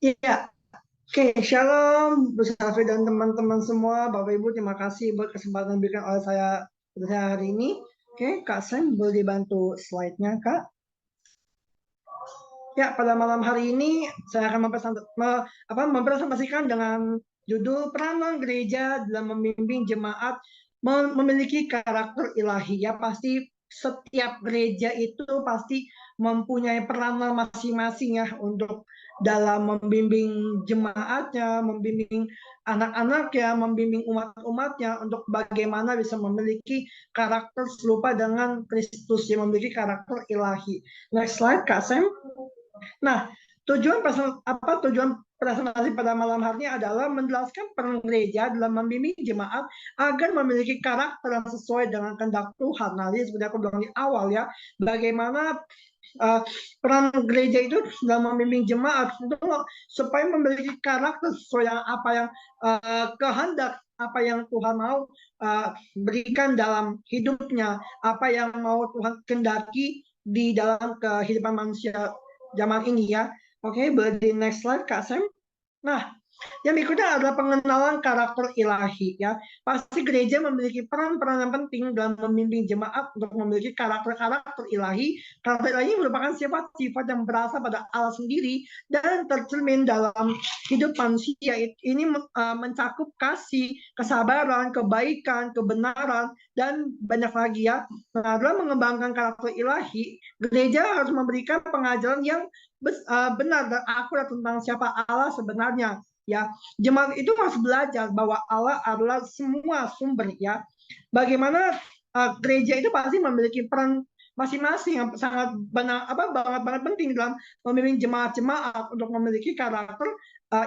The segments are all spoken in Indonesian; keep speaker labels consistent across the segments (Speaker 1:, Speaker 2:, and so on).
Speaker 1: Ya, oke, Shalom, Bu Safi dan teman-teman semua, Bapak Ibu, terima kasih buat kesempatan diberikan oleh saya hari ini. Oke, Kak Sam, boleh dibantu slide-nya, Kak? Ya, pada malam hari ini saya akan mempresentasikan dengan judul peranan gereja dalam membimbing jemaat memiliki karakter ilahi. Ya, pasti setiap gereja itu pasti mempunyai peranan masing-masing ya untuk dalam membimbing jemaatnya, membimbing anak-anaknya, membimbing umat-umatnya untuk bagaimana bisa memiliki karakter serupa dengan Kristus yang memiliki karakter ilahi. Next slide, Kak Sam. Nah, tujuan presentasi pada malam hari ini adalah menjelaskan peran gereja dalam membimbing jemaat agar memiliki karakter yang sesuai dengan kehendak Tuhan. Nah, ini seperti aku bilang di awal ya, bagaimana peran gereja itu dalam membimbing jemaat itu supaya memiliki karakter sesuai dengan apa yang kehendak, apa yang Tuhan mau berikan dalam hidupnya, apa yang mau Tuhan kendaki di dalam kehidupan manusia zaman ini ya. Oke, boleh di next slide Kak Sam. Nah, yang berikutnya adalah pengenalan karakter ilahi ya. Pasti gereja memiliki peran-peran yang penting dalam membimbing jemaat untuk memiliki karakter-karakter ilahi. Karakter ilahi merupakan sifat-sifat yang berasal pada Allah sendiri dan tercermin dalam hidup manusia. Ini mencakup kasih, kesabaran, kebaikan, kebenaran, dan banyak lagi ya. Nah, dalam mengembangkan karakter ilahi, gereja harus memberikan pengajaran yang benar dan akurat tentang siapa Allah sebenarnya ya. Jemaat itu harus belajar bahwa Allah adalah semua sumber ya. Bagaimana gereja itu pasti memiliki peran masing-masing yang sangat banget penting dalam membimbing jemaat-jemaat untuk memiliki karakter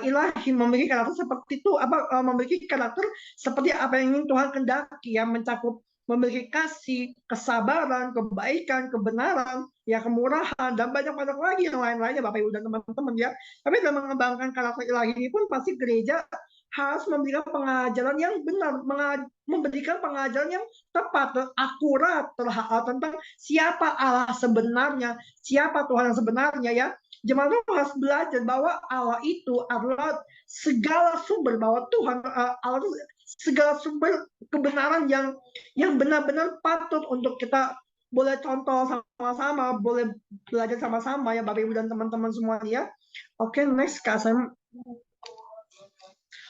Speaker 1: ilahi, memiliki karakter seperti itu memiliki karakter seperti apa yang ingin Tuhan kendaki ya, mencakup memiliki kasih, kesabaran, kebaikan, kebenaran, ya kemurahan dan banyak-banyak lagi yang lain-lainnya Bapak Ibu dan teman-teman ya. Tapi dalam mengembangkan karakter ilahi ini pun pasti gereja harus memberikan pengajaran yang benar, memberikan pengajaran yang tepat dan akurat tentang siapa Allah sebenarnya, siapa Tuhan yang sebenarnya ya. Jemaat harus belajar bahwa Allah itu adalah segala sumber, bahwa Tuhan Allah itu segala sumber kebenaran yang benar-benar patut untuk kita boleh contoh sama-sama, boleh belajar sama-sama ya Bapak Ibu dan teman-teman semua ya. Oke, next Kak Sam.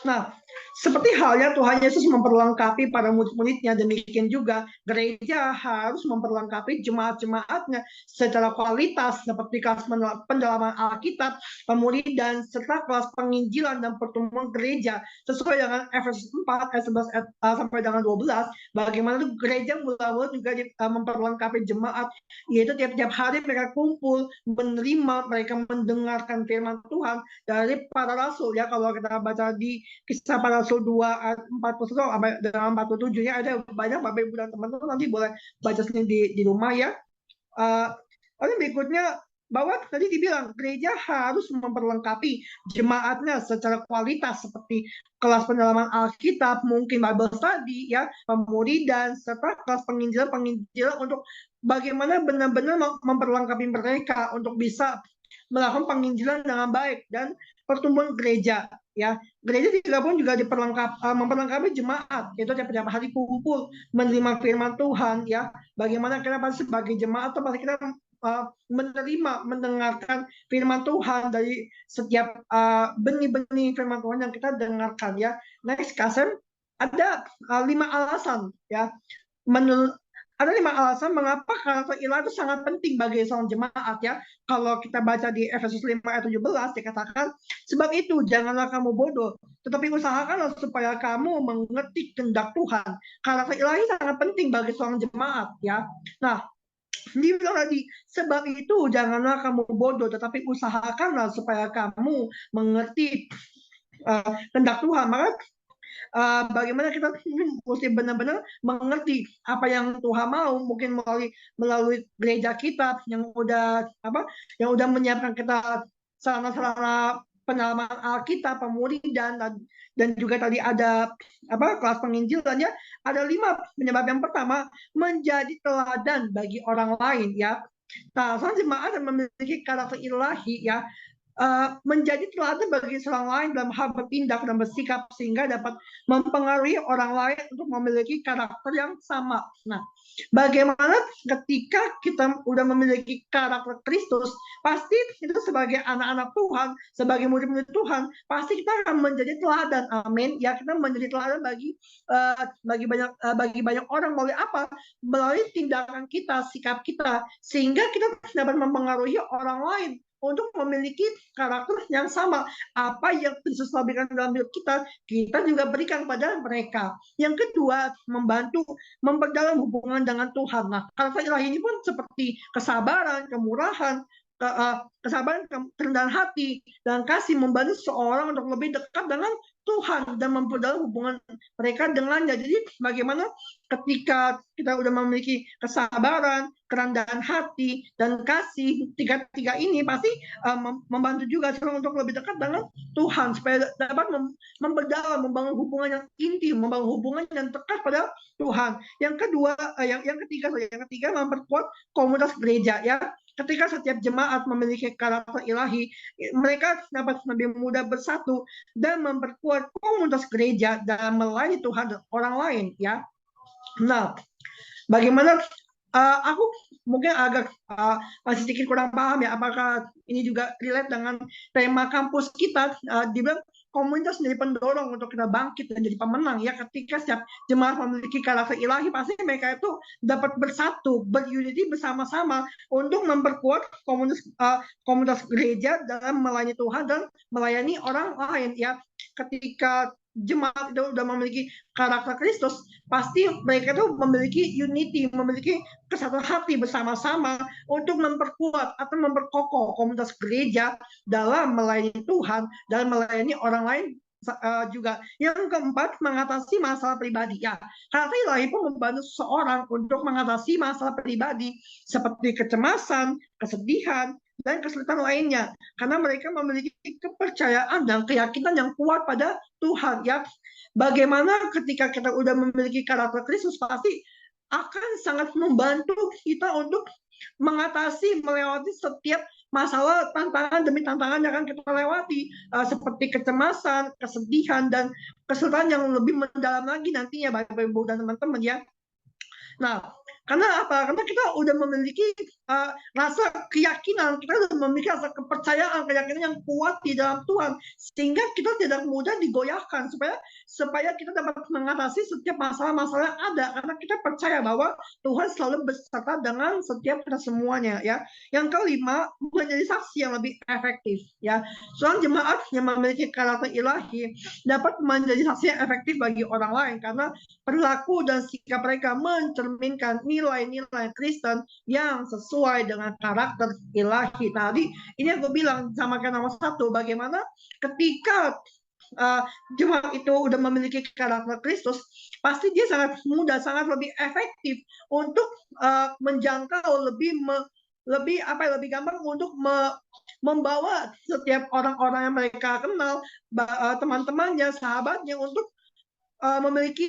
Speaker 1: Nah, seperti halnya Tuhan Yesus memperlengkapi para murid-muridnya, demikian juga gereja harus memperlengkapi jemaat-jemaatnya secara kualitas seperti kelas pendalaman Alkitab, pemuridan, serta kelas penginjilan dan pertemuan gereja sesuai dengan Efesus 4 ayat 11 sampai dengan 12. Bagaimana itu gereja mula-mula juga memperlengkapi jemaat, yaitu tiap-tiap hari mereka kumpul, menerima, mereka mendengarkan firman Tuhan dari para rasul ya. Kalau kita baca di Kisah para Rasul 2 ayat 41 sampai dengan 47 ya, ada banyak Bapak Ibu dan teman-teman nanti boleh baca sendiri di rumah ya. Lalu berikutnya bahwa tadi dibilang gereja harus memperlengkapi jemaatnya secara kualitas seperti kelas pendalaman Alkitab, mungkin Bible study ya, pemuridan serta kelas penginjilan untuk bagaimana benar-benar memperlengkapi mereka untuk bisa melakukan penginjilan dengan baik dan pertumbuhan gereja ya. Gereja juga memperlengkapi jemaat, itu tiap hari kumpul menerima firman Tuhan ya. Bagaimana kita sebagai jemaat atau pasti kita menerima, mendengarkan firman Tuhan dari setiap benih-benih firman Tuhan yang kita dengarkan ya. Next, Kasem, ada 5 alasan ya. Menurut ada 5 alasan mengapa karakter ilahi itu sangat penting bagi seorang jemaat ya. Kalau kita baca di Efesus 5 ayat 17 dikatakan, sebab itu janganlah kamu bodoh, tetapi usahakanlah supaya kamu mengerti kehendak Tuhan. Karakter ilahi sangat penting bagi seorang jemaat ya. Nah, dibilang tadi, sebab itu janganlah kamu bodoh, tetapi usahakanlah supaya kamu mengerti kehendak Tuhan. Maka bagaimana kita mesti benar-benar mengerti apa yang Tuhan mau, mungkin melalui gereja kita yang udah menyiapkan kita sarana-sarana pendalaman Alkitab, pemuridan dan juga tadi ada kelas penginjilan ya. Ada 5 penyebab. Yang pertama, menjadi teladan bagi orang lain ya. Nah, seorang jemaat yang memiliki karakter ilahi ya, menjadi teladan bagi orang lain dalam hal bertindak dan bersikap sehingga dapat mempengaruhi orang lain untuk memiliki karakter yang sama. Nah, bagaimana ketika kita udah memiliki karakter Kristus, pasti itu sebagai anak-anak Tuhan, sebagai murid-murid Tuhan, pasti kita akan menjadi teladan. Amin. Ya, kita menjadi teladan bagi banyak orang melalui apa? Melalui tindakan kita, sikap kita, sehingga kita dapat mempengaruhi orang lain untuk memiliki karakter yang sama. Apa yang Kristus berikan dalam hidup kita, kita juga berikan pada mereka. Yang kedua, membantu memperdalam hubungan dengan Tuhan. Nah, karakter ilahi ini pun seperti kesabaran, kemurahan, kesabaran, kerendahan hati, dan kasih membantu seorang untuk lebih dekat dengan Tuhan dan memperdalam hubungan mereka dengannya. Jadi bagaimana ketika kita udah memiliki kesabaran, kerendahan hati, dan kasih, tiga-tiga ini pasti membantu juga untuk lebih dekat dengan Tuhan supaya dapat memperdalam, membangun hubungan yang intim, membangun hubungan yang dekat pada Tuhan. Yang kedua, yang ketiga memperkuat komunitas gereja, ya. Ketika setiap jemaat memiliki karakter ilahi, mereka dapat lebih mudah bersatu dan memperkuat komunitas gereja dalam melayani Tuhan dan orang lain, ya. Nah, bagaimana aku mungkin agak masih sedikit kurang paham ya, apakah ini juga relate dengan tema kampus kita. Dibilang komunitas menjadi pendorong untuk kita bangkit dan jadi pemenang, ya. Ketika setiap jemaat memiliki karakter ilahi, pasti mereka itu dapat bersatu, berunity bersama-sama untuk memperkuat komunitas gereja dalam melayani Tuhan dan melayani orang lain, ya. Ketika jemaat itu sudah memiliki karakter Kristus, pasti mereka itu memiliki unity, memiliki kesatuan hati bersama-sama untuk memperkuat atau memperkokoh komunitas gereja dalam melayani Tuhan, dalam melayani orang lain juga. Yang keempat, mengatasi masalah pribadi, ya. Karakter ilahi pun membantu seseorang untuk mengatasi masalah pribadi seperti kecemasan, kesedihan, dan kesulitan lainnya, karena mereka memiliki kepercayaan dan keyakinan yang kuat pada Tuhan, ya. Bagaimana ketika kita udah memiliki karakter Kristus, pasti akan sangat membantu kita untuk mengatasi, melewati setiap masalah, tantangan demi tantangan yang akan kita lewati, seperti kecemasan, kesedihan, dan kesulitan yang lebih mendalam lagi nantinya, Bapak Ibu dan teman-teman, ya. Nah, karena apa? Karena kita udah memiliki rasa keyakinan, kita udah memiliki rasa kepercayaan, keyakinan yang kuat di dalam Tuhan, sehingga kita tidak mudah digoyahkan, supaya kita dapat mengatasi setiap masalah-masalah yang ada, karena kita percaya bahwa Tuhan selalu beserta dengan setiap kita semuanya, ya. Yang kelima, menjadi saksi yang lebih efektif, ya. Seorang jemaat yang memiliki karakter ilahi dapat menjadi saksi yang efektif bagi orang lain, karena perilaku dan sikap mereka mencerminkan nilai-nilai Kristen yang sesuai dengan karakter ilahi. Tadi ini aku bilang sama kan nomor satu, bagaimana ketika jemaat itu udah memiliki karakter Kristus, pasti dia sangat mudah, sangat lebih efektif untuk menjangkau lebih gampang untuk membawa setiap orang-orang yang mereka kenal, teman-temannya, sahabatnya, untuk memiliki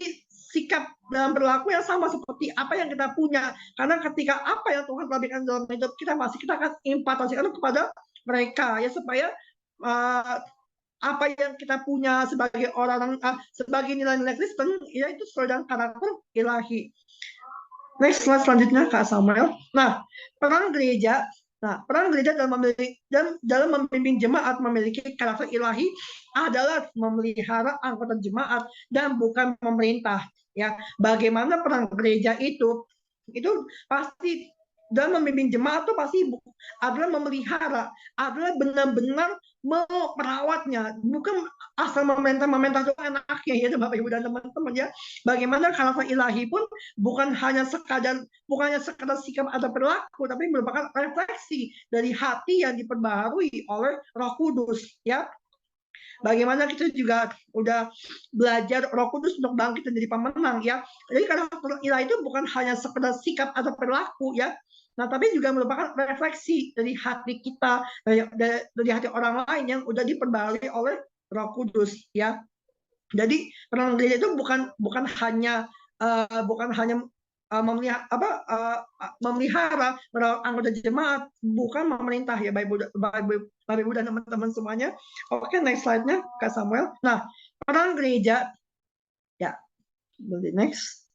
Speaker 1: sikap dalam berlaku yang sama seperti apa yang kita punya. Karena ketika apa yang Tuhan berikan dalam hidup kita, pasti kita akan impatasikan kepada mereka, ya, supaya apa yang kita punya sebagai orang, sebagai nilai-nilai Kristen, ya, itu sesuai dengan karakter ilahi. Next slide selanjutnya, Kak Samuel. Nah, peran gereja dalam memimpin jemaat memiliki karakter ilahi adalah memelihara anggota jemaat dan bukan pemerintah, ya. Bagaimana peran gereja itu pasti dalam memimpin jemaat itu pasti adalah memelihara, adalah benar-benar merawatnya, bukan asal memerintah itu enaknya, ya, Bapak Ibu dan teman-teman, ya. Bagaimana karakter ilahi pun bukan hanya sekadar sikap atau perilaku, tapi merupakan refleksi dari hati yang diperbaharui oleh Roh Kudus, ya. Bagaimana kita juga udah belajar Roh Kudus untuk bangkit menjadi pemenang, ya. Jadi karakter ilahi itu bukan hanya sekedar sikap atau perilaku, ya. Nah, tapi juga merupakan refleksi dari hati kita, dari hati orang lain yang udah diperbaharui oleh Roh Kudus, ya. Jadi peran gereja itu bukan hanya memelihara merawat anggota jemaat, bukan pemerintah ya, Bapak Ibu dan teman-teman semuanya. Oke, next slide-nya Kak Samuel. Nah, peran gereja ya, next.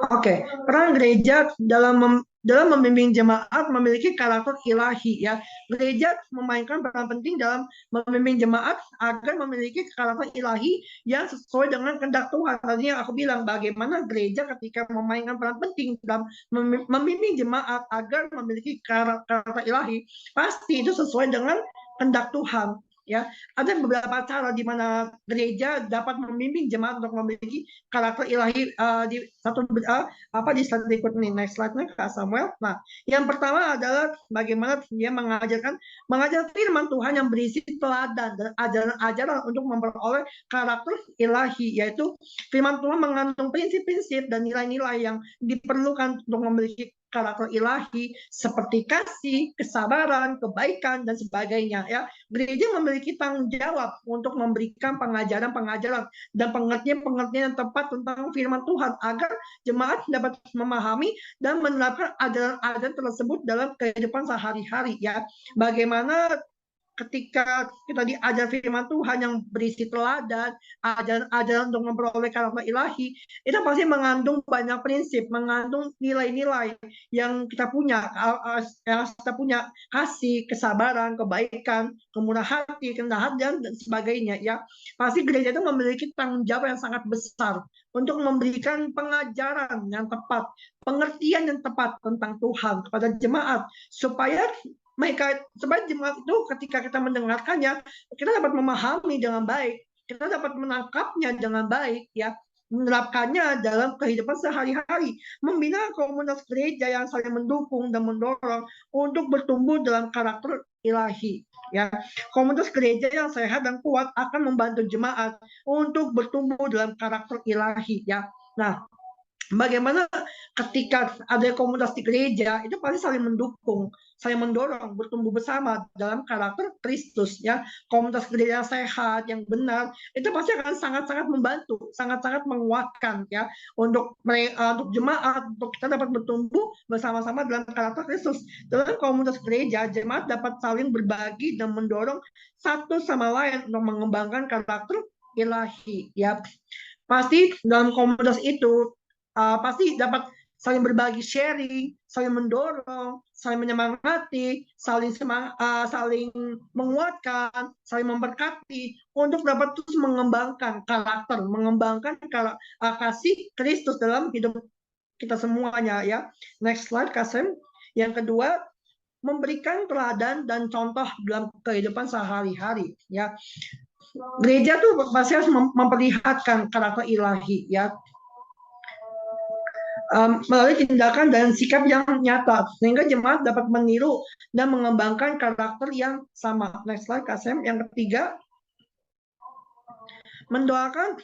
Speaker 1: Oke, peran gereja dalam membimbing jemaat memiliki karakter ilahi ya. Gereja memainkan peran penting dalam membimbing jemaat agar memiliki karakter ilahi yang sesuai dengan kehendak Tuhan. Tadinya aku bilang bagaimana gereja ketika memainkan peran penting dalam membimbing jemaat agar memiliki karakter ilahi, pasti itu sesuai dengan kehendak Tuhan. Ya, ada beberapa cara di mana gereja dapat membimbing jemaat untuk memiliki karakter ilahi di di slide berikut ini. Next slide-nya Kak Samuel. Nah, yang pertama adalah bagaimana dia mengajar firman Tuhan yang berisi teladan dan ajaran-ajaran untuk memperoleh karakter ilahi, yaitu firman Tuhan mengandung prinsip-prinsip dan nilai-nilai yang diperlukan untuk memiliki karakter ilahi seperti kasih, kesabaran, kebaikan dan sebagainya ya. Gereja memiliki tanggung jawab untuk memberikan pengajaran-pengajaran dan pengertian-pengertian yang tepat tentang firman Tuhan agar jemaat dapat memahami dan menerapkan ajaran-ajaran tersebut dalam kehidupan sehari-hari ya. Bagaimana ketika kita diajar firman Tuhan yang berisi teladan, ajaran-ajaran untuk memperoleh karakter ilahi, itu pasti mengandung banyak prinsip, mengandung nilai-nilai yang kita punya, kasih, kesabaran, kebaikan, kemurahan hati, kerendahan hati, dan sebagainya ya. Pasti gereja itu memiliki tanggung jawab yang sangat besar untuk memberikan pengajaran yang tepat, pengertian yang tepat tentang Tuhan kepada jemaat supaya jemaat itu ketika kita mendengarkannya, kita dapat memahami dengan baik, kita dapat menangkapnya dengan baik ya, menerapkannya dalam kehidupan sehari-hari, membina komunitas gereja yang saling mendukung dan mendorong untuk bertumbuh dalam karakter ilahi ya. Komunitas gereja yang sehat dan kuat akan membantu jemaat untuk bertumbuh dalam karakter ilahi ya. Nah, bagaimana ketika ada komunitas di gereja itu pasti saling mendukung, saling mendorong bertumbuh bersama dalam karakter Kristus ya. Komunitas gereja yang sehat, yang benar itu pasti akan sangat-sangat membantu, sangat-sangat menguatkan ya untuk jemaat, untuk kita dapat bertumbuh bersama-sama dalam karakter Kristus. Dalam komunitas gereja, jemaat dapat saling berbagi dan mendorong satu sama lain untuk mengembangkan karakter ilahi ya. Pasti dalam komunitas itu pasti dapat saling berbagi, sharing, saling mendorong, saling menyemangati, saling menguatkan, saling memberkati untuk dapat terus mengembangkan karakter, mengembangkan kasih Kristus dalam hidup kita semuanya ya. Next slide Kak Sam. Yang kedua, memberikan teladan dan contoh dalam kehidupan sehari-hari ya. Gereja tuh pasti harus memperlihatkan karakter ilahi ya, melalui tindakan dan sikap yang nyata sehingga jemaat dapat meniru dan mengembangkan karakter yang sama. Next slide Kak Sam. Yang ketiga, mendoakan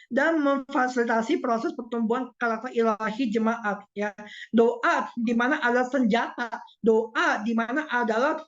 Speaker 1: dan memfasilitasi proses pertumbuhan karakter ilahi jemaat ya. Doa di mana ada senjata, doa di mana adalah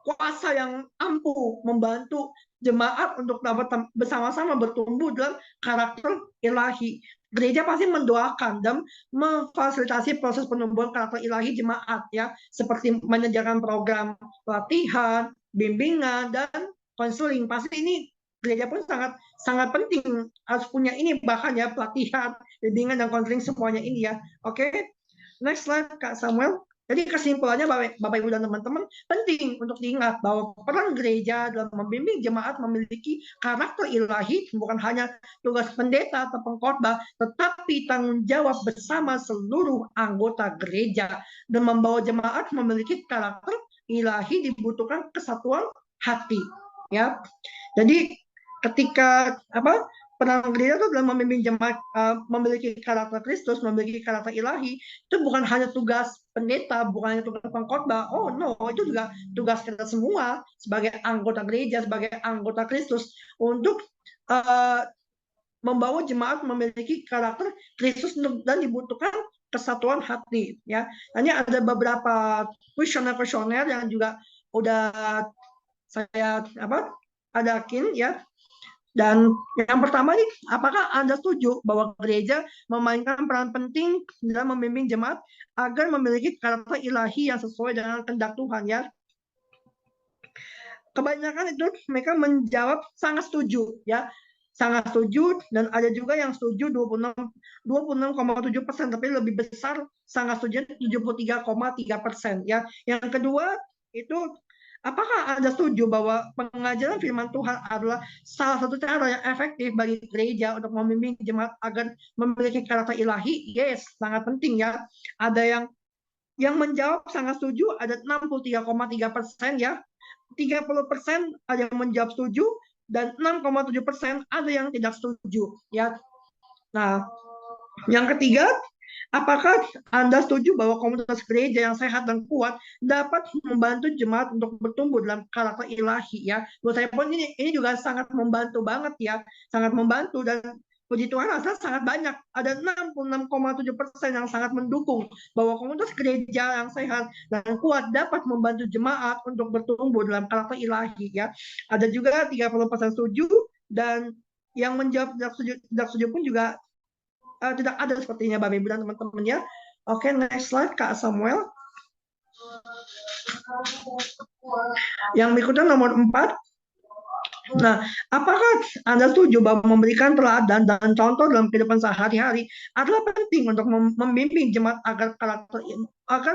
Speaker 1: kuasa yang ampuh membantu jemaat untuk dapat bersama-sama bertumbuh dalam karakter ilahi. Gereja pasti mendoakan dan memfasilitasi proses penumbuhan karakter ilahi jemaat ya, seperti menyediakan program pelatihan, bimbingan dan konseling. Pasti ini gereja pun sangat penting harus punya ini, bahkan ya pelatihan, bimbingan dan konseling semuanya ini ya. Oke. Next slide Kak Samuel. Jadi kesimpulannya Bapak Ibu dan teman-teman, penting untuk diingat bahwa peran gereja dalam membimbing jemaat memiliki karakter ilahi, bukan hanya tugas pendeta atau pengkhotbah, tetapi tanggung jawab bersama seluruh anggota gereja. Dan membawa jemaat memiliki karakter ilahi dibutuhkan kesatuan hati. Ya, jadi ketika peran gereja itu dalam membimbing jemaat memiliki karakter Kristus, memiliki karakter ilahi, itu bukan hanya tugas pendeta, bukan hanya tugas pengkhotbah. Oh no, itu juga tugas kita semua sebagai anggota gereja, sebagai anggota Kristus untuk membawa jemaat memiliki karakter Kristus dan dibutuhkan kesatuan hati. Ya, hanya ada beberapa kuesioner yang juga udah saya adakin ya. Dan yang pertama nih, apakah Anda setuju bahwa gereja memainkan peran penting dalam membimbing jemaat agar memiliki karakter ilahi yang sesuai dengan kehendak Tuhan ya? Kebanyakan itu mereka menjawab sangat setuju ya, sangat setuju, dan ada juga yang setuju 26,7%, tapi lebih besar sangat setuju 73,3% ya. Yang kedua itu, apakah Anda setuju bahwa pengajaran firman Tuhan adalah salah satu cara yang efektif bagi gereja untuk membimbing jemaat agar memiliki karakter ilahi? Yes, sangat penting ya. Ada yang menjawab sangat setuju ada 63,3% ya. 30% ada yang menjawab setuju, dan 6,7% ada yang tidak setuju ya. Nah, yang ketiga, apakah Anda setuju bahwa komunitas gereja yang sehat dan kuat dapat membantu jemaat untuk bertumbuh dalam karakter ilahi ya? Menurut saya pun ini juga sangat membantu banget ya, sangat membantu, dan puji Tuhan rasa sangat banyak. Ada 66,7% yang sangat mendukung bahwa komunitas gereja yang sehat dan kuat dapat membantu jemaat untuk bertumbuh dalam karakter ilahi ya. Ada juga 30% setuju, dan yang menjawab tidak setuju pun juga tidak ada sepertinya Bapak Ibu dan teman-teman ya. Oke, next slide Kak Samuel. Yang berikutnya nomor 4. Nah, apakah Anda setuju bahwa memberikan teladan dan contoh dalam kehidupan sehari-hari adalah penting untuk membimbing jemaat agar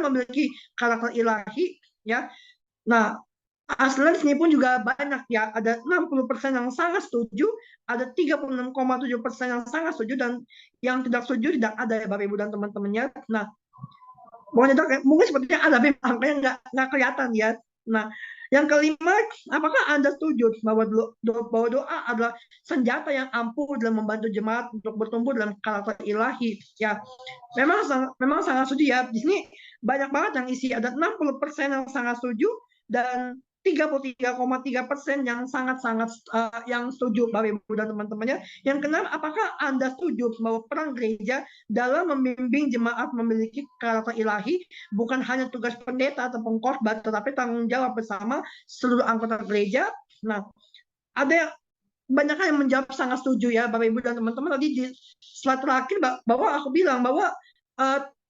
Speaker 1: memiliki karakter ilahi ya? Nah, hasilnya sini pun juga banyak ya, ada 60% yang sangat setuju, ada 36,7% yang sangat setuju, dan yang tidak setuju tidak ada ya Bapak Ibu dan teman-temannya. Nah, mungkin sepertinya ada angkanya nggak kelihatan ya. Nah, yang kelima, apakah Anda setuju bahwa doa adalah senjata yang ampuh dalam membantu jemaat untuk bertumbuh dalam karakter ilahi? Ya, memang sangat setuju ya. Di sini banyak banget yang isi, ada 60% yang sangat setuju, dan 33,3% yang sangat-sangat yang setuju Bapak Ibu dan teman-temannya. Yang keenam, apakah Anda setuju bahwa peran gereja dalam membimbing jemaat memiliki karakter ilahi bukan hanya tugas pendeta atau pengkhotbah, tetapi tanggung jawab bersama seluruh anggota gereja? Nah, ada banyak yang menjawab sangat setuju ya Bapak Ibu dan teman-teman. Tadi di slide terakhir bahwa aku bilang bahwa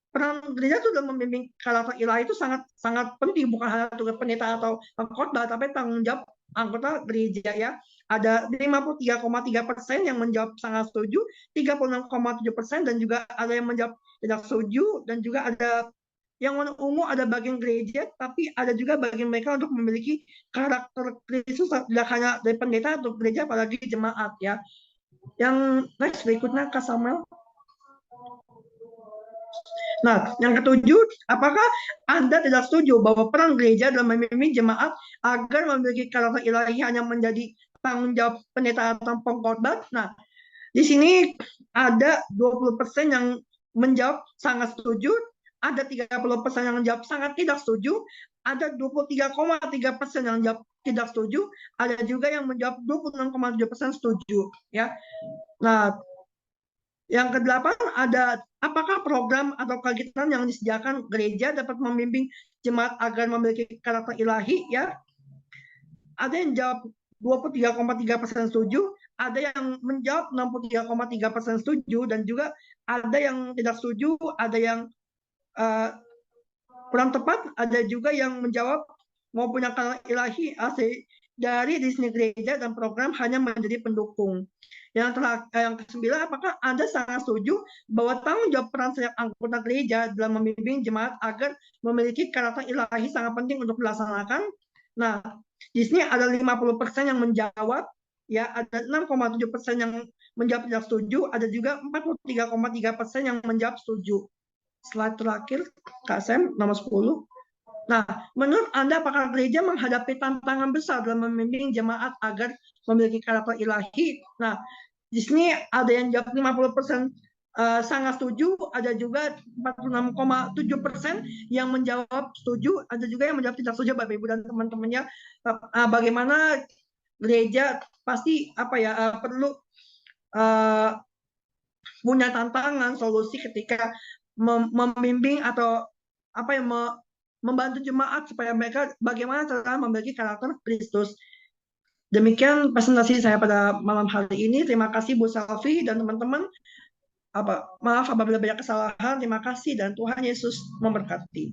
Speaker 1: peran gereja itu dalam membimbing karakter ilahi itu sangat sangat penting, bukan hanya tugas pendeta atau pengkhotbah, tapi tanggung jawab anggota gereja ya. Ada 53,3% yang menjawab sangat setuju, 36,7%, dan juga ada yang menjawab tidak setuju, dan juga ada yang warna ungu ada bagian gereja, tapi ada juga bagian mereka untuk memiliki karakter Kristus, tidak hanya dari pendeta atau gereja, apalagi jemaat ya. Yang next berikutnya Kak Samuel. Nah, yang ketujuh, apakah Anda tidak setuju bahwa peran gereja dalam membimbing jemaat agar memiliki karakter ilahi hanya menjadi tanggung jawab pendeta atau pengkhotbah? Nah, di sini ada 20% yang menjawab sangat setuju, ada 30% yang menjawab sangat tidak setuju, ada 23,3% yang menjawab tidak setuju, ada juga yang menjawab 26,7% setuju ya. Nah, yang kedelapan ada, apakah program atau kegiatan yang disediakan gereja dapat membimbing jemaat agar memiliki karakter ilahi ya? Ada yang jawab 23,3% setuju, ada yang menjawab 63,3% setuju, dan juga ada yang tidak setuju, ada yang kurang tepat, ada juga yang menjawab mau punya karakter ilahi dari Disney gereja dan program hanya menjadi pendukung. Yang ke-9, apakah Anda sangat setuju bahwa tanggung jawab peran setiap anggota gereja dalam membimbing jemaat agar memiliki karakter ilahi sangat penting untuk dilaksanakan? Nah, di sini ada 50% yang menjawab, ya, ada 6,7% yang menjawab tidak setuju, ada juga 43,3% yang menjawab setuju. Slide terakhir, Kak Sam, nomor 10. Nah, menurut Anda apakah gereja menghadapi tantangan besar dalam membimbing jemaat agar memiliki karakter ilahi? Nah, di sini ada yang jawab 50% sangat setuju, ada juga 46,7% yang menjawab setuju, ada juga yang menjawab tidak setuju Bapak Ibu dan teman-temannya. Bagaimana gereja pasti perlu punya tantangan solusi ketika membimbing atau membantu jemaat supaya mereka bagaimana cara memiliki karakter Kristus. Demikian presentasi saya pada malam hari ini. Terima kasih Bu Selvi dan teman-teman. Maaf apabila banyak kesalahan. Terima kasih dan Tuhan Yesus memberkati.